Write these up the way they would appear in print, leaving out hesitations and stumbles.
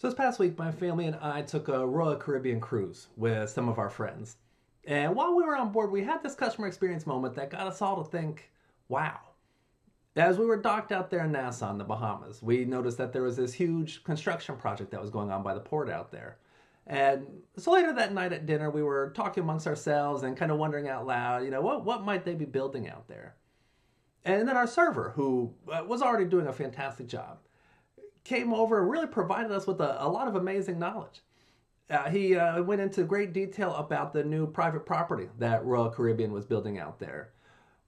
So this past week, my family and I took a Royal Caribbean cruise with some of our friends. And while we were on board, we had this customer experience moment that got us all to think, wow. As we were docked out there in Nassau in the Bahamas, we noticed that there was this huge construction project that was going on by the port out there. And so later that night at dinner, we were talking amongst ourselves and kind of wondering out loud, what might they be building out there? And then our server, who was already doing a fantastic job, came over and really provided us with a lot of amazing knowledge. He went into great detail about the new private property that Royal Caribbean was building out there.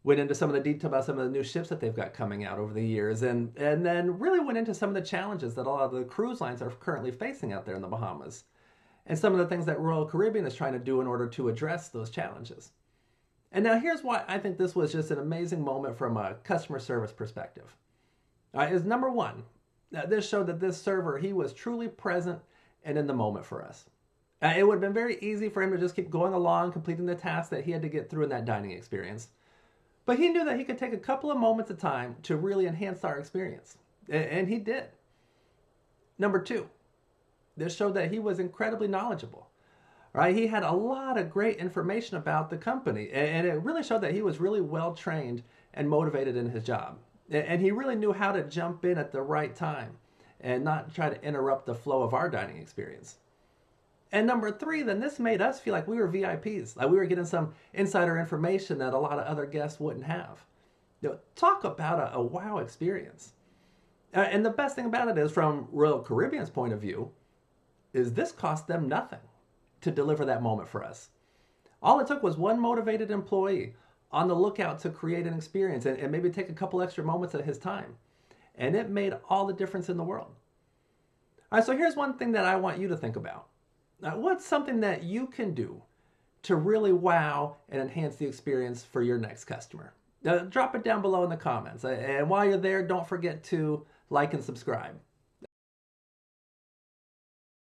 Went into some of the detail about some of the new ships that they've got coming out over the years, and then really went into some of the challenges that a lot of the cruise lines are currently facing out there in the Bahamas, and some of the things that Royal Caribbean is trying to do in order to address those challenges. And now here's why I think this was just an amazing moment from a customer service perspective. Is number one, this showed that this server, he was truly present and in the moment for us. It would have been very easy for him to just keep going along, completing the tasks that he had to get through in that dining experience. But he knew that he could take a couple of moments of time to really enhance our experience. And he did. Number two, this showed that he was incredibly knowledgeable. Right? He had a lot of great information about the company. And it really showed that he was really well trained and motivated in his job. And he really knew how to jump in at the right time and not try to interrupt the flow of our dining experience. And number three, then this made us feel like we were VIPs, like we were getting some insider information that a lot of other guests wouldn't have. Talk about a wow experience. And the best thing about it is, from Royal Caribbean's point of view, is this cost them nothing to deliver that moment for us. All it took was one motivated employee on the lookout to create an experience and maybe take a couple extra moments of his time. And it made all the difference in the world. All right, so here's one thing that I want you to think about. What's something that you can do to really wow and enhance the experience for your next customer? Drop it down below in the comments. And while you're there, don't forget to like and subscribe.